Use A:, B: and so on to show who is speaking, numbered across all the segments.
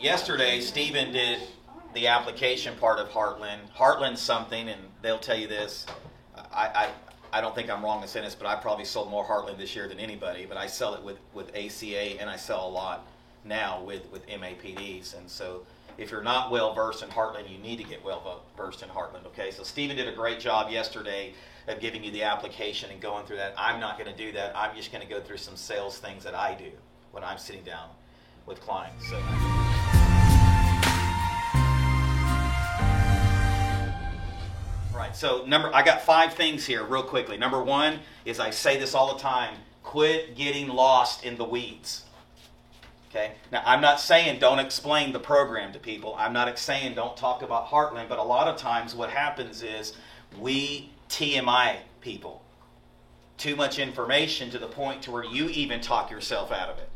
A: yesterday, Stephen did the application part of Heartland. Heartland's something, and they'll tell you this. I don't think I'm wrong in saying this, but I probably sold more Heartland this year than anybody. But I sell it with ACA, and I sell a lot now with MAPDs. And so if you're not well versed in Heartland, you need to get well versed in Heartland. Okay, so Stephen did a great job yesterday of giving you the application and going through that. I'm not going to do that. I'm just going to go through some sales things that I do when I'm sitting down with clients. So. Right, so I got 5 things here real quickly. Number 1 is, I say this all the time, quit getting lost in the weeds. Okay, now I'm not saying don't explain the program to people. I'm not saying don't talk about Heartland, but a lot of times what happens is we TMI people. Too much information to the point to where you even talk yourself out of it.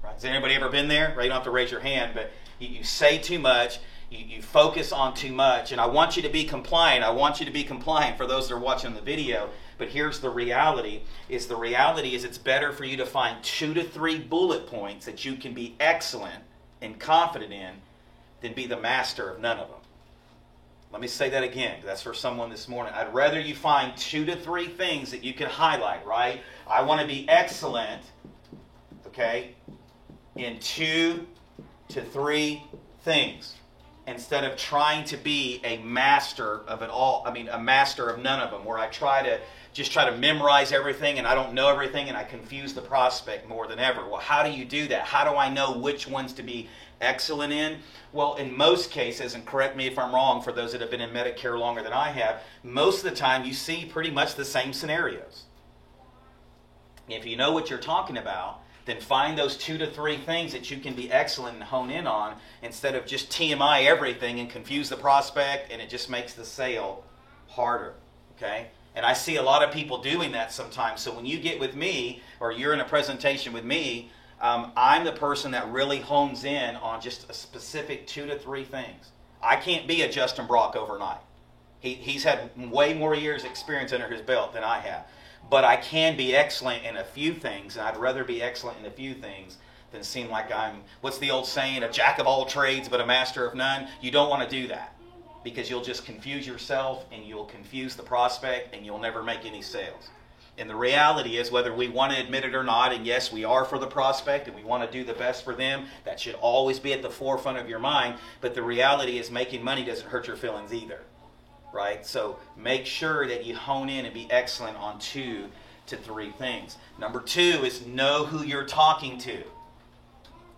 A: Right? Has anybody ever been there? Right, you don't have to raise your hand, but you say too much. You focus on too much, and I want you to be compliant. I want you to be compliant for those that are watching the video. But here's the reality is it's better for you to find 2 to 3 bullet points that you can be excellent and confident in than be the master of none of them. Let me say that again, because that's for someone this morning. I'd rather you find 2 to 3 things that you can highlight, right? I want to be excellent, okay, in 2 to 3 things, instead of trying to be a master of it all. A master of none of them, where I try to memorize everything and I don't know everything and I confuse the prospect more than ever. Well, how do you do that? How do I know which ones to be excellent in? Well, in most cases, and correct me if I'm wrong for those that have been in Medicare longer than I have, most of the time you see pretty much the same scenarios. If you know what you're talking about, then find those 2 to 3 things that you can be excellent and hone in on, instead of just TMI everything and confuse the prospect, and it just makes the sale harder. Okay? And I see a lot of people doing that sometimes. So when you get with me, or you're in a presentation with me, I'm the person that really hones in on just a specific 2 to 3 things. I can't be a Justin Brock overnight. He's had way more years experience under his belt than I have. But I can be excellent in a few things, and I'd rather be excellent in a few things than seem like I'm, what's the old saying, a jack of all trades but a master of none. You don't want to do that, because you'll just confuse yourself and you'll confuse the prospect and you'll never make any sales. And the reality is, whether we want to admit it or not, and yes, we are for the prospect and we want to do the best for them, that should always be at the forefront of your mind. But the reality is, making money doesn't hurt your feelings either. Right? So make sure that you hone in and be excellent on 2 to 3 things. Number 2 is know who you're talking to.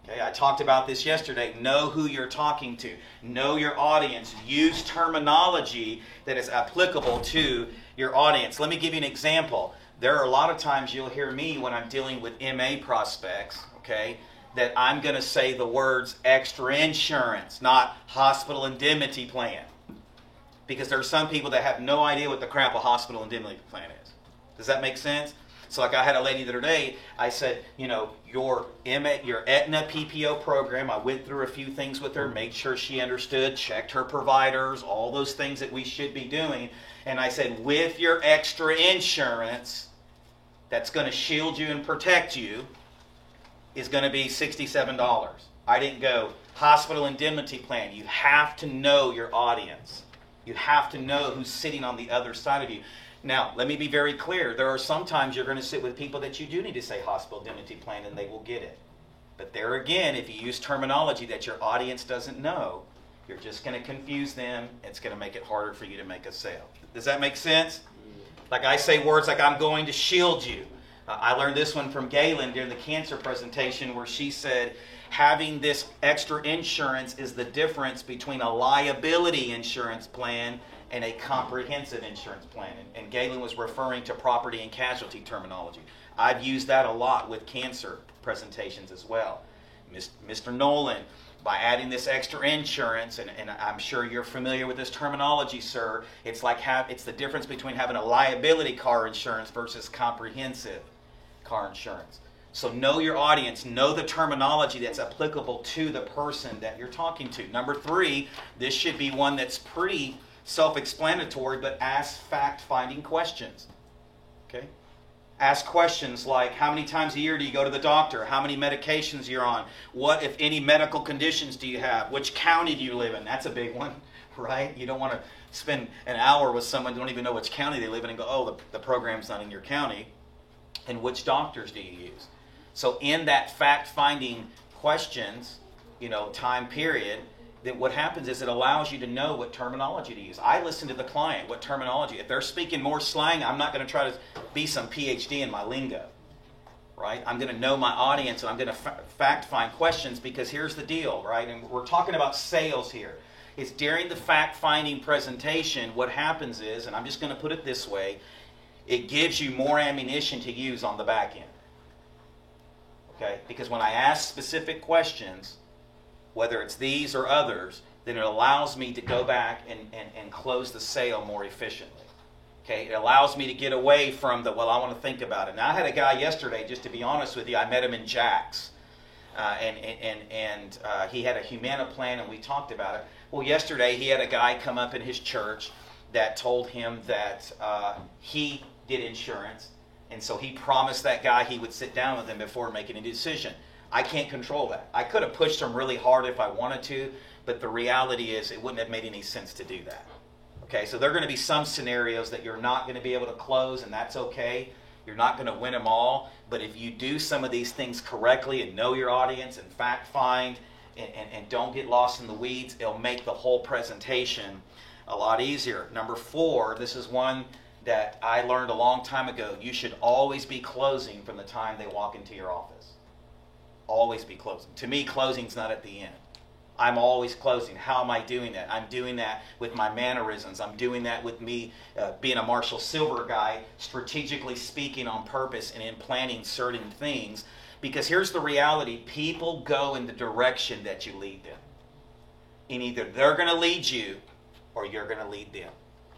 A: Okay, I talked about this yesterday. Know who you're talking to. Know your audience. Use terminology that is applicable to your audience. Let me give you an example. There are a lot of times you'll hear me when I'm dealing with MA prospects, okay, that I'm going to say the words extra insurance, not hospital indemnity plan. Because there are some people that have no idea what the crap a hospital indemnity plan is. Does that make sense? So like I had a lady the other day, I said, your Aetna PPO program, I went through a few things with her, made sure she understood, checked her providers, all those things that we should be doing. And I said, with your extra insurance that's going to shield you and protect you is going to be $67. I didn't go, hospital indemnity plan. You have to know your audience. You have to know who's sitting on the other side of you. Now, let me be very clear. There are sometimes you're going to sit with people that you do need to say hospital indemnity plan, and they will get it. But there again, if you use terminology that your audience doesn't know, you're just going to confuse them. It's going to make it harder for you to make a sale. Does that make sense? Like I say words like, I'm going to shield you. I learned this one from Galen during the cancer presentation, where she said, having this extra insurance is the difference between a liability insurance plan and a comprehensive insurance plan. And Galen was referring to property and casualty terminology. I've used that a lot with cancer presentations as well. Mr. Nolan, by adding this extra insurance, and I'm sure you're familiar with this terminology, sir, it's the difference between having a liability car insurance versus comprehensive car insurance. So know your audience, know the terminology that's applicable to the person that you're talking to. Number 3, this should be one that's pretty self-explanatory, but ask fact-finding questions. Okay? Ask questions like, how many times a year do you go to the doctor? How many medications you're on? What, if any, medical conditions do you have? Which county do you live in? That's a big one, right? You don't want to spend an hour with someone who don't even know which county they live in and go, oh, the program's not in your county. And which doctors do you use? So in that fact-finding questions, time period, that what happens is it allows you to know what terminology to use. I listen to the client, what terminology. If they're speaking more slang, I'm not going to try to be some PhD in my lingo, right? I'm going to know my audience, and I'm going to fact-find questions, because here's the deal, right? And we're talking about sales here. It's during the fact-finding presentation, what happens is, and I'm just going to put it this way, it gives you more ammunition to use on the back end. Okay? Because when I ask specific questions, whether it's these or others, then it allows me to go back and close the sale more efficiently. Okay? It allows me to get away from the, well, I want to think about it. Now, I had a guy yesterday, just to be honest with you, I met him in Jack's. He had a Humana plan, and we talked about it. Well, yesterday he had a guy come up in his church that told him that he did insurance, and so he promised that guy he would sit down with him before making a decision. I can't control that. I could have pushed him really hard if I wanted to, but the reality is it wouldn't have made any sense to do that. Okay, so there are going to be some scenarios that you're not going to be able to close, and that's okay. You're not going to win them all, but if you do some of these things correctly and know your audience and fact find and don't get lost in the weeds, it'll make the whole presentation a lot easier. Number 4, this is one that I learned a long time ago. You should always be closing from the time they walk into your office. Always be closing. To me, closing's not at the end. I'm always closing. How am I doing that? I'm doing that with my mannerisms. I'm doing that with me being a Marshall Silver guy, strategically speaking on purpose and in planning certain things. Because here's the reality. People go in the direction that you lead them. And either they're going to lead you or you're going to lead them.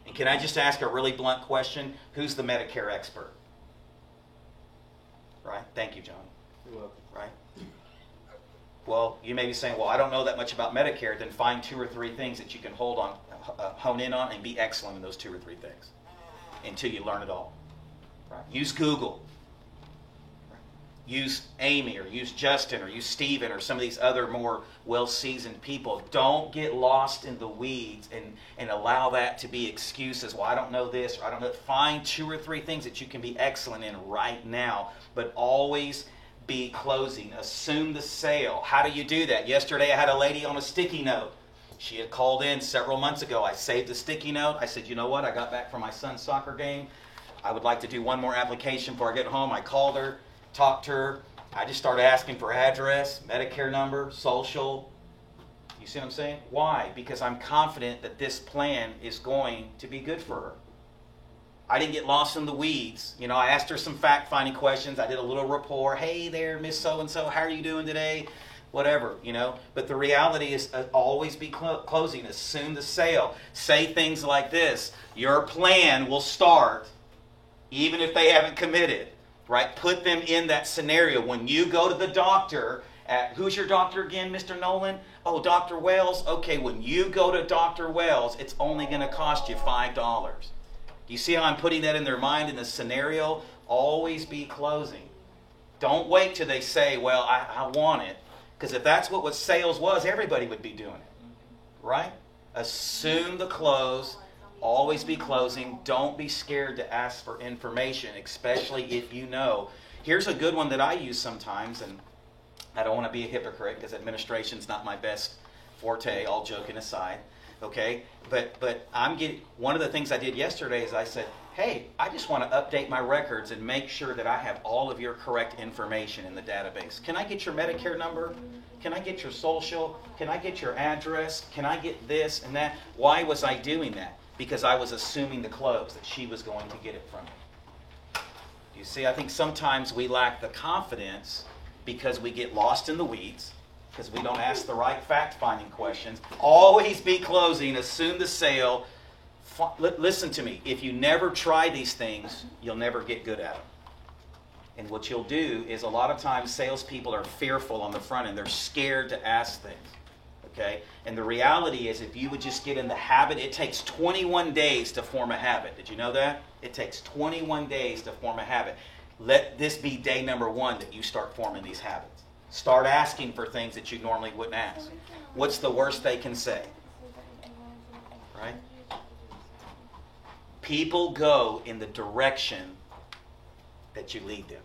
A: And can I just ask a really blunt question? Who's the Medicare expert? Right? Thank you, John.
B: You're welcome.
A: Right? Well, you may be saying, well, I don't know that much about Medicare. Then find 2 or 3 things that you can hone in on, and be excellent in those 2 or 3 things until you learn it all. Right? Use Google. Right? Use Amy, or use Justin, or use Stephen, or some of these other more well-seasoned people. Don't get lost in the weeds and allow that to be excuses. Well, I don't know this, or I don't know. Find 2 or 3 things that you can be excellent in right now, but always be closing. Assume the sale. How do you do that? Yesterday I had a lady on a sticky note. She had called in several months ago. I saved the sticky note. I said, you know what? I got back from my son's soccer game. I would like to do one more application before I get home. I called her, talked to her. I just started asking for address, Medicare number, social. You see what I'm saying? Why? Because I'm confident that this plan is going to be good for her. I didn't get lost in the weeds. I asked her some fact-finding questions. I did a little rapport. Hey there, Miss So-and-so, how are you doing today? Whatever, But the reality is always be closing. Assume the sale. Say things like this. Your plan will start even if they haven't committed. Right? Put them in that scenario. When you go to the doctor, who's your doctor again, Mr. Nolan? Oh, Dr. Wells? Okay, when you go to Dr. Wells, it's only going to cost you $5. Do you see how I'm putting that in their mind in the scenario? Always be closing. Don't wait till they say, well, I want it. Because if that's what sales was, everybody would be doing it. Right? Assume the close. Always be closing. Don't be scared to ask for information, especially if you know. Here's a good one that I use sometimes, and I don't want to be a hypocrite because administration's not my best forte, all joking aside. Okay, but one of the things I did yesterday is I said, hey, I just want to update my records and make sure that I have all of your correct information in the database. Can I get your Medicare number? Can I get your social? Can I get your address? Can I get this and that? Why was I doing that? Because I was assuming the close, that she was going to get it from me. You see, I think sometimes we lack the confidence because we get lost in the weeds, because we don't ask the right fact-finding questions. Always be closing. Assume the sale. Listen to me. If you never try these things, you'll never get good at them. And what you'll do is a lot of times salespeople are fearful on the front end. They're scared to ask things. Okay? And the reality is if you would just get in the habit, it takes 21 days to form a habit. Did you know that? It takes 21 days to form a habit. let this be day number one that you start forming these habits. Start asking for things that you normally wouldn't ask. What's the worst they can say? Right? People go in the direction that you lead them.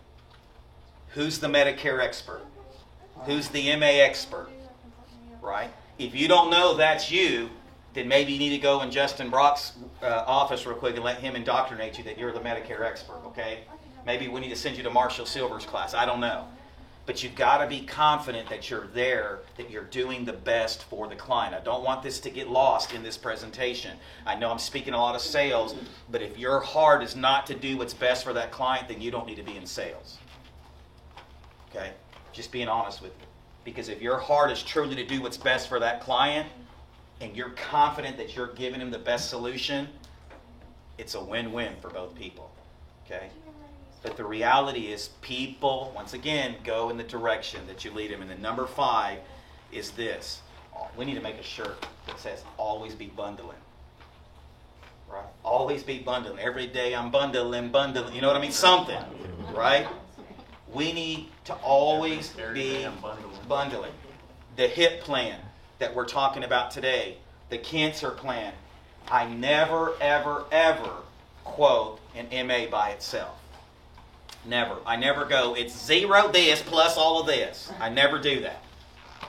A: Who's the Medicare expert? Who's the MA expert? Right? If you don't know that's you, then maybe you need to go in Justin Brock's office real quick and let him indoctrinate you that you're the Medicare expert, okay? Maybe we need to send you to Marshall Silver's class. I don't know. But you've got to be confident that you're there, that you're doing the best for the client. I don't want this to get lost in this presentation. I know I'm speaking a lot of sales, but if your heart is not to do what's best for that client, then you don't need to be in sales. Okay? Just being honest with you. Because if your heart is truly to do what's best for that client, and you're confident that you're giving him the best solution, it's a win-win for both people. Okay? But the reality is people, once again, go in the direction that you lead them. And then number 5 is this. We need to make a shirt that says, always be bundling. Right? Always be bundling. Every day I'm bundling. You know what I mean? Something. Right? We need to always be bundling. The HIP plan that we're talking about today, the cancer plan, I never, ever, ever quote an MA by itself. Never. I never go, it's 0 this plus all of this. I never do that.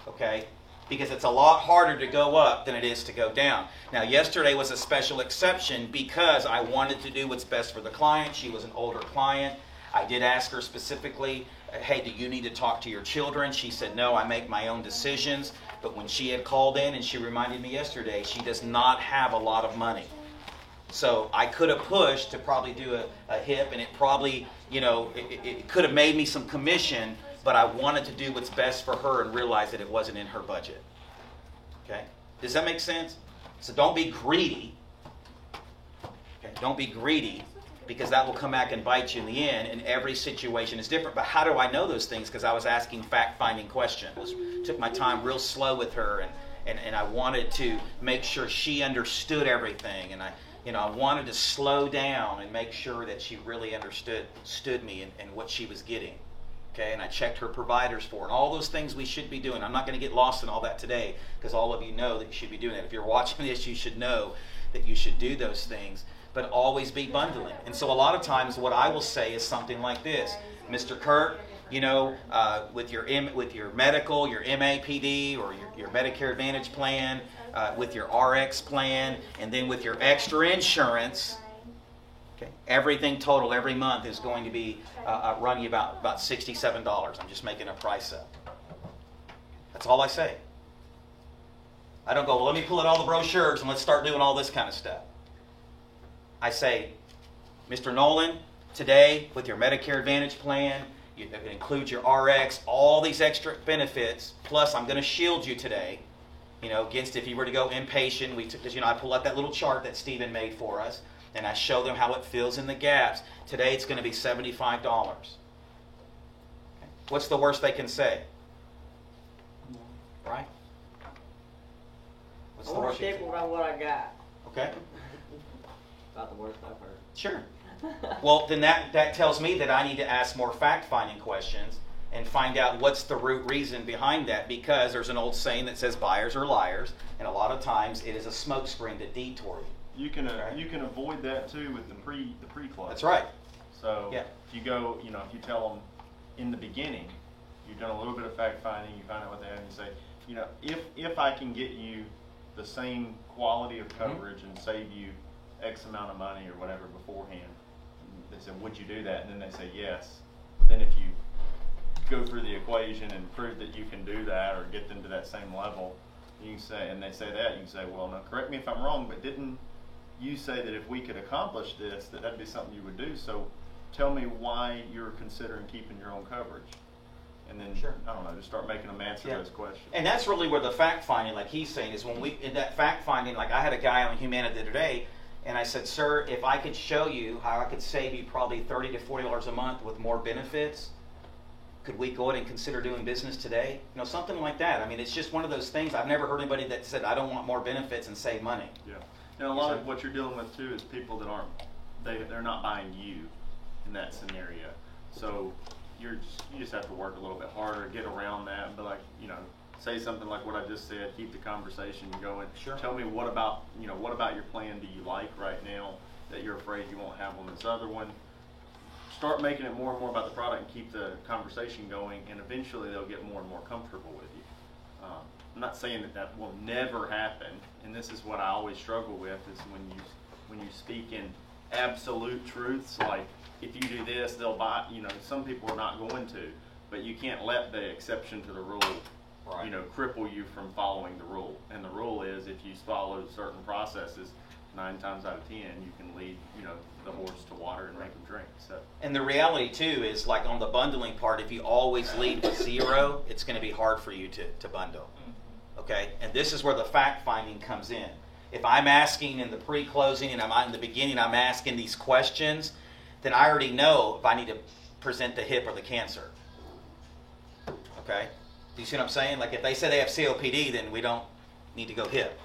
A: Okay? Because it's a lot harder to go up than it is to go down. Now, yesterday was a special exception because I wanted to do what's best for the client. She was an older client. I did ask her specifically, hey, do you need to talk to your children? She said, no, I make my own decisions. But when she had called in and she reminded me yesterday, she does not have a lot of money. So I could have pushed to probably do a HIP, and it probably, it could have made me some commission, but I wanted to do what's best for her and realize that it wasn't in her budget. Okay? Does that make sense? So don't be greedy. Okay? Don't be greedy, because that will come back and bite you in the end, and every situation is different. But how do I know those things? Because I was asking fact-finding questions. Took my time real slow with her, and I wanted to make sure she understood everything, and I wanted to slow down and make sure that she really understood me and what she was getting. Okay, and I checked her providers for her, and all those things we should be doing. I'm not going to get lost in all that today, because all of you know that you should be doing that. If you're watching this, you should know that you should do those things, but always be bundling. And so a lot of times what I will say is something like this. Mr. Kurt, with your medical, your MAPD, or your Medicare Advantage plan, with your RX plan, and then with your extra insurance, okay, everything total every month is going to be running about $67. I'm just making a price up. That's all I say. I don't go, well, let me pull out all the brochures and let's start doing all this kind of stuff. I say, Mr. Nolan, today with your Medicare Advantage plan, it includes your RX, all these extra benefits, plus I'm going to shield you today, against if you were to go inpatient. I pull out that little chart that Stephen made for us, and I show them how it fills in the gaps. Today it's going to be $75. Okay. What's the worst they can say? Right? What's the worst?
B: Stick with what I got.
A: Okay.
B: About the worst I've heard.
A: Sure. Well, then that tells me that I need to ask more fact-finding questions and find out what's the root reason behind that, because there's an old saying that says buyers are liars, and a lot of times it is a smokescreen to detour you.
C: You can avoid that too with the pre-clause.
A: That's right.
C: So
A: yeah.
C: If you go, if you tell them in the beginning, you've done a little bit of fact-finding, you find out what they have, and you say, if I can get you the same quality of coverage and save you X amount of money or whatever beforehand, they said, would you do that? And then they say yes. But then if you go through the equation and prove that you can do that or get them to that same level, you can say, and they say that, you can say, well, no, correct me if I'm wrong, but didn't you say that if we could accomplish this, that'd be something you would do? So tell me why you're considering keeping your own coverage. And then,
A: sure.
C: I don't know, just start making them answer those questions.
A: And that's really where the fact-finding, like he's saying, is when in that fact-finding, like I had a guy on Humana the other day, and I said, sir, if I could show you how I could save you probably $30 to $40 a month with more benefits, could we go ahead and consider doing business today? Something like that. I mean, it's just one of those things. I've never heard anybody that said, I don't want more benefits and save money.
C: Yeah. And a lot of what you're dealing with, too, is people that they're not buying you in that scenario. So you just have to work a little bit harder, get around that, but like, say something like what I just said, keep the conversation going.
A: Sure.
C: Tell me what about your plan do you like right now that you're afraid you won't have on this other one. Start making it more and more about the product and keep the conversation going, and eventually they'll get more and more comfortable with you. I'm not saying that will never happen, and this is what I always struggle with, is when you speak in absolute truths, like if you do this, they'll buy. Some people are not going to, but you can't let the exception to the rule,
A: Right.
C: cripple you from following the rule. And the rule is, if you follow certain processes, 9 times out of 10, you can lead, the horse to water and make them drink. So.
A: And the reality too is, like on the bundling part, if you always lead with 0, it's going to be hard for you to bundle. Okay, and this is where the fact finding comes in. If I'm asking in the pre-closing and I'm in the beginning, I'm asking these questions, then I already know if I need to present the hip or the cancer. Okay, do you see what I'm saying? Like if they say they have COPD, then we don't need to go hip.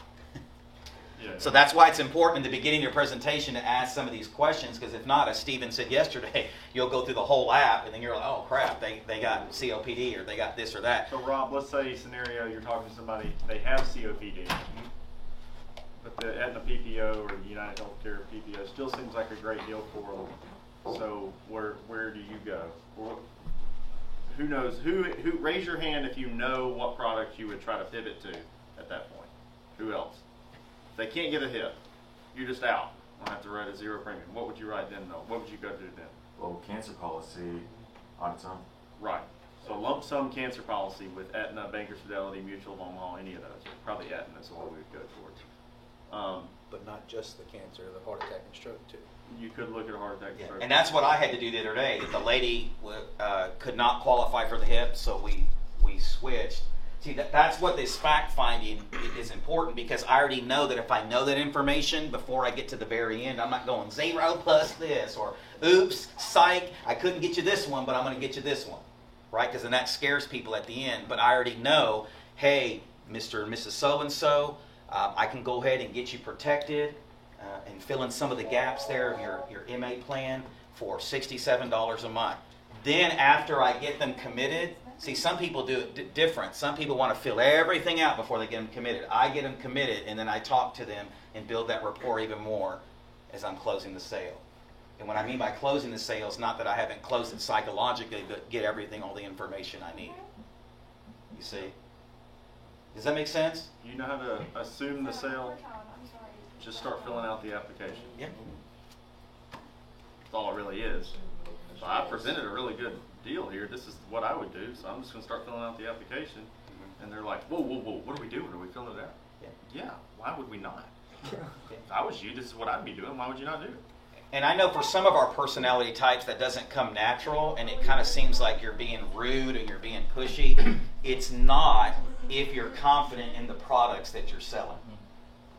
C: Yeah.
A: So that's why it's important in the beginning of your presentation to ask some of these questions, because if not, as Stephen said yesterday, you'll go through the whole app and then you're like, oh crap, they got COPD or they got this or that.
C: So Rob, let's say scenario, you're talking to somebody, they have COPD, but the Aetna PPO or the United Healthcare PPO still seems like a great deal for them. So where do you go? Who knows? Who raise your hand if you know what product you would try to pivot to at that point. Who else? If they can't get a hip, you're just out. I'll have to write a 0 premium. What would you write then though? What would you go to then?
D: Well, cancer policy on its own.
C: Right. So lump sum cancer policy with Aetna, Bankers Fidelity, Mutual of Omaha, any of those. Probably Aetna is the one we would go towards.
E: But not just the cancer, the heart attack and stroke too.
C: You could look at a heart attack.
A: Yeah.
C: stroke.
A: And that's what I had to do the other day. The lady could not qualify for the hip, so we switched. See, that's what this fact finding is important, because I already know that if I know that information before I get to the very end, I'm not going 0 plus this, or oops, psych, I couldn't get you this one, but I'm going to get you this one, right? Because then that scares people at the end. But I already know, hey, Mr. and Mrs. So-and-so, I can go ahead and get you protected and fill in some of the gaps there of your MA plan for $67 a month. Then after I get them committed, see, some people do it different. Some people want to fill everything out before they get them committed. I get them committed, and then I talk to them and build that rapport even more as I'm closing the sale. And what I mean by closing the sale is not that I haven't closed it psychologically, but get everything, all the information I need. You see? Does that make sense?
C: You know how to assume the sale? Just start filling out the application.
A: Yeah.
C: That's all it really is. So I presented a really good deal here. This is what I would do. So I'm just going to start filling out the application. And they're like, whoa, whoa, whoa, what are we doing? Are we filling it out? Yeah, why would we not? If I was you, this is what I'd be doing. Why would you not do it?
A: And I know for some of our personality types that doesn't come natural, and it kind of seems like you're being rude or you're being pushy. It's not if you're confident in the products that you're selling.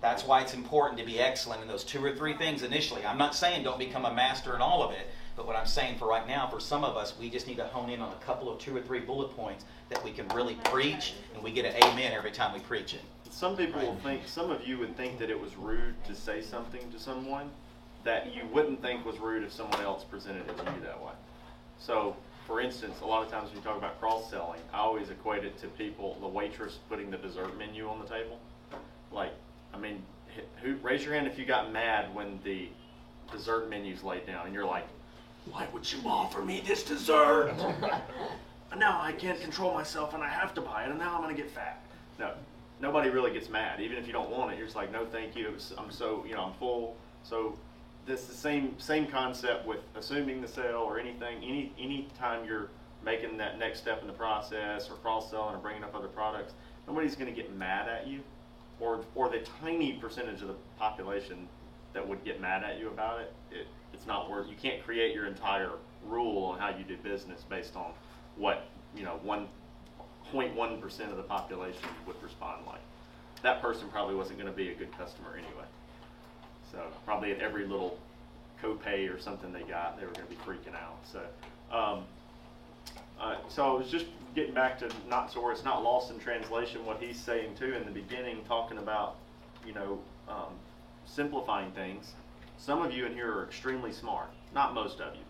A: That's why it's important to be excellent in those 2 or 3 things initially. I'm not saying don't become a master in all of it, but what I'm saying for right now, for some of us, we just need to hone in on a couple of 2 or 3 bullet points that we can really preach, and we get an amen every time we preach it.
C: Some people will think, some of you would think that it was rude to say something to someone that you wouldn't think was rude if someone else presented it to you that way. So, for instance, a lot of times when you talk about cross-selling, I always equate it to people, the waitress putting the dessert menu on the table. Like, I mean, raise your hand if you got mad when the dessert menu's laid down and you're like, why would you offer me this dessert? Now I can't control myself and I have to buy it, and now I'm going to get fat. No, nobody really gets mad. Even if you don't want it, you're just like, no thank you, I'm so, I'm full. So this is the same concept with assuming the sale or anything. Any time you're making that next step in the process or cross-selling or bringing up other products, nobody's going to get mad at you, or the tiny percentage of the population that would get mad at you about it. It's not worth. You can't create your entire rule on how you do business based on what 1.1% of the population would respond like. That person probably wasn't going to be a good customer anyway. So probably at every little copay or something they got, they were going to be freaking out. So I was just getting back to it's not lost in translation what he's saying too in the beginning, talking about simplifying things. Some of you in here are extremely smart, not most of you,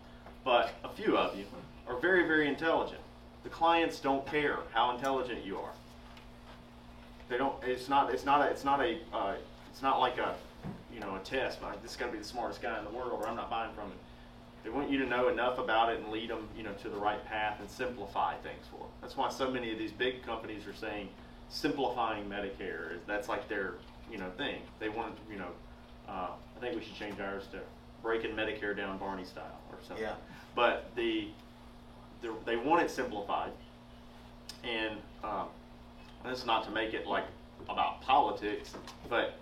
C: but a few of you. are very, very intelligent. The clients don't care how intelligent you are. They don't. It's not like a, you know, a test. Like, this has got to be the smartest guy in the world, or I'm not buying from it. They want you to know enough about it and lead them, you know, to the right path and simplify things for them. That's why so many of these big companies are saying simplifying Medicare. That's like their, you know, thing. They want, you know, I think we should change ours to breaking Medicare down Barney style or something.
A: Yeah.
C: But they want it simplified, and this is not to make it like about politics, but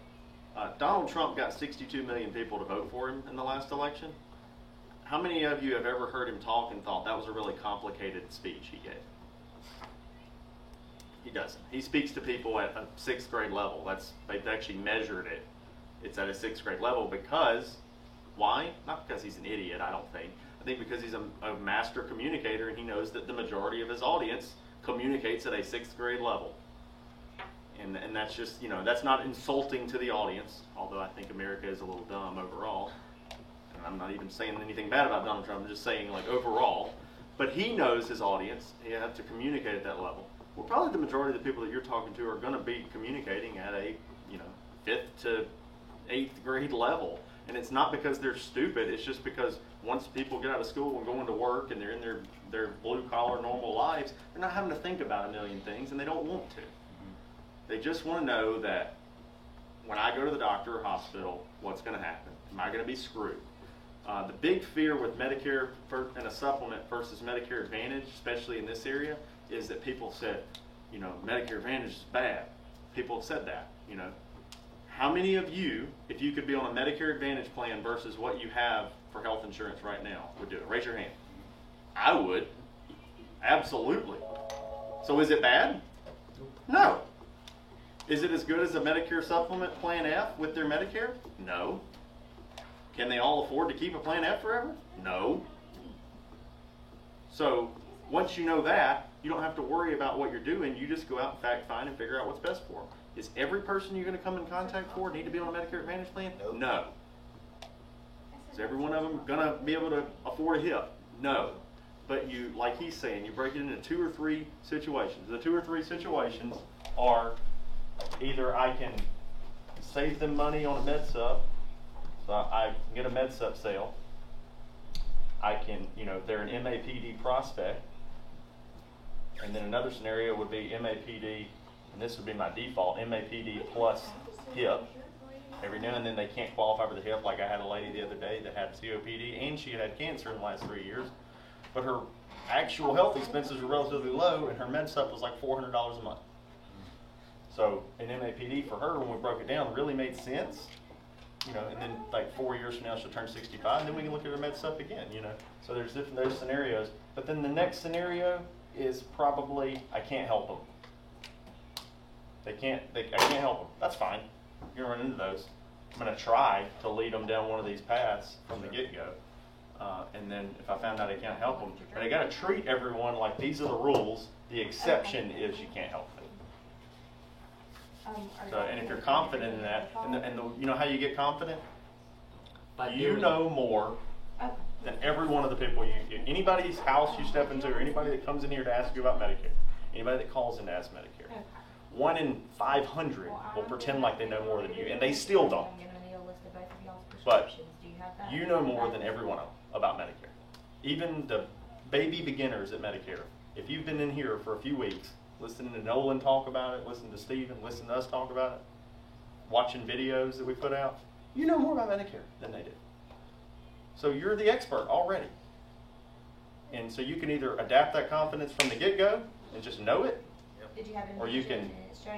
C: Donald Trump got 62 million people to vote for him in the last election. How many of you have ever heard him talk and thought that was a really complicated speech he gave? He doesn't. He speaks to people at a 6th grade level. They've actually measured it. It's at a 6th grade level because, why? Not because he's an idiot, I don't think. I think because he's a master communicator, and he knows that the majority of his audience communicates at a 6th grade level. And that's just, you know, that's not insulting to the audience, although I think America is a little dumb overall. And I'm not even saying anything bad about Donald Trump, I'm just saying, like, overall. But he knows his audience. He has to communicate at that level. Well, probably the majority of the people that you're talking to are going to be communicating at a, you know, 5th to 8th grade level. And it's not because they're stupid. It's just because once people get out of school and go into work and they're in their blue-collar normal lives, they're not having to think about a million things, and they don't want to. They just want to know that when I go to the doctor or hospital, what's going to happen? Am I going to be screwed? The big fear with Medicare and a supplement versus Medicare Advantage, especially in this area, is that people said, you know, Medicare Advantage is bad. People have said that, you know. How many of you, if you could be on a Medicare Advantage plan versus what you have for health insurance right now, would do it? Raise your hand. I would. Absolutely. So is it bad? No. Is it as good as a Medicare Supplement Plan F with their Medicare? No. Can they all afford to keep a Plan F forever? No. So once you know that, you don't have to worry about what you're doing. You just go out and fact find and figure out what's best for them. Is every person you're going to come in contact for need to be on a Medicare Advantage plan?
E: Nope.
C: No. Is every one of them going to be able to afford a hip? No. But you, like he's saying, you break it into 2 or 3 situations. The 2 or 3 situations are either I can save them money on a med sub, so I can get a med sub sale. I can, you know, they're an MAPD prospect. And then another scenario would be MAPD, and this would be my default, MAPD plus hip. Every now and then they can't qualify for the hip. Like I had a lady the other day that had COPD and she had cancer in the last 3 years, but her actual health expenses were relatively low and her med sub was like $400 a month. So an MAPD for her, when we broke it down, really made sense. You know, and then like 4 years from now she'll turn 65, and then we can look at her med sub again. You know, so there's different those scenarios. But then the next scenario is probably I can't help them. I can't help them. That's fine. You're gonna run into those. I'm gonna try to lead them down one of these paths from the get-go, and then if I found out I can't help them, but I gotta treat everyone like these are the rules. The exception is you can't help them. So, and if you're confident in that, and the you know how you get confident? You know more than every one of the people anybody's house you step into, or anybody that comes in here to ask you about Medicare, anybody that calls in to ask Medicare. 1 in 500 will pretend like they know more than you, and they still don't. But you know more than every one of them about Medicare. Even the baby beginners at Medicare. If you've been in here for a few weeks, listening to Nolan talk about it, listening to Stephen, listening to us talk about it, watching videos that we put out, you know more about Medicare than they do. So you're the expert already. And so you can either adapt that confidence from the get-go and just know it, or you can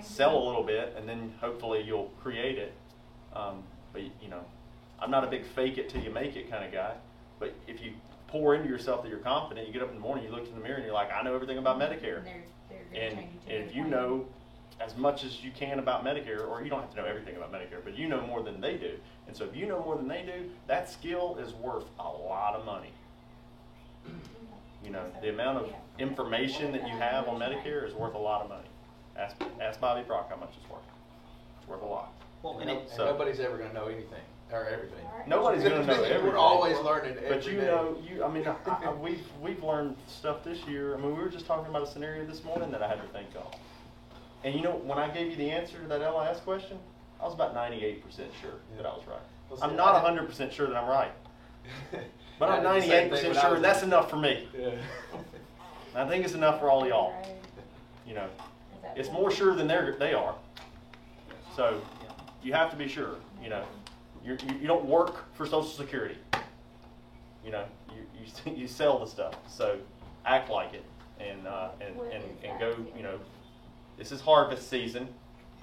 C: sell a little bit and then hopefully you'll create it. But you know, I'm not a big fake it till you make it kind of guy. But if you pour into yourself that you're confident, you get up in the morning, you look in the mirror and you're like, I know everything about Medicare. And if you know as much as you can about Medicare, or you don't have to know everything about Medicare, but you know more than they do. And so if you know more than they do, that skill is worth a lot of money. You know, the amount of information that you have on Medicare is worth a lot of money. Ask Bobby Brock how much it's worth. It's worth a lot.
E: Well, and
C: So-
E: nobody's ever going to know anything. Or everything.
C: Nobody's gonna know everything.
E: We're always learning every
C: But you
E: day.
C: know, we've learned stuff this year. I mean, we were just talking about a scenario this morning that I had to think of. And you know, when I gave you the answer to that LIS question, I was about 98% sure that I was right.
E: Well,
C: I'm
E: see,
C: not
E: I didn't-
C: 100% sure that I'm right, but
E: I
C: I'm
E: did the same thing
C: 98%
E: when I
C: sure
E: was
C: that's
E: in-
C: enough for me.
E: Yeah.
C: I think it's enough for all of y'all. You know, it's more sure than they are. So you have to be sure. You know, you don't work for Social Security. You know, you sell the stuff. So act like it and go. You know, this is harvest season.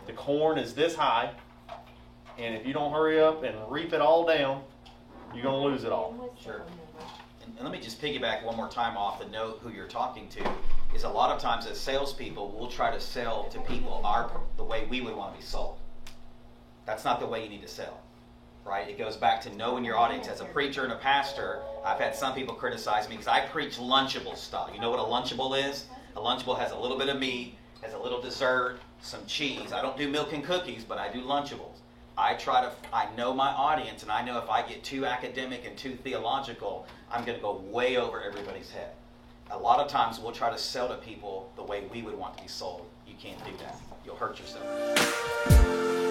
C: The corn is this high, and if you don't hurry up and reap it all down, you're gonna lose it all.
A: Sure. And let me just piggyback one more time off the note who you're talking to. Is a lot of times as salespeople, we'll try to sell to people the way we would want to be sold. That's not the way you need to sell, right? It goes back to knowing your audience. As a preacher and a pastor, I've had some people criticize me because I preach Lunchable style. You know what a Lunchable is? A Lunchable has a little bit of meat, has a little dessert, some cheese. I don't do milk and cookies, but I do Lunchables. I know my audience, and I know if I get too academic and too theological, I'm going to go way over everybody's head. A lot of times we'll try to sell to people the way we would want to be sold. You can't do that. You'll hurt yourself.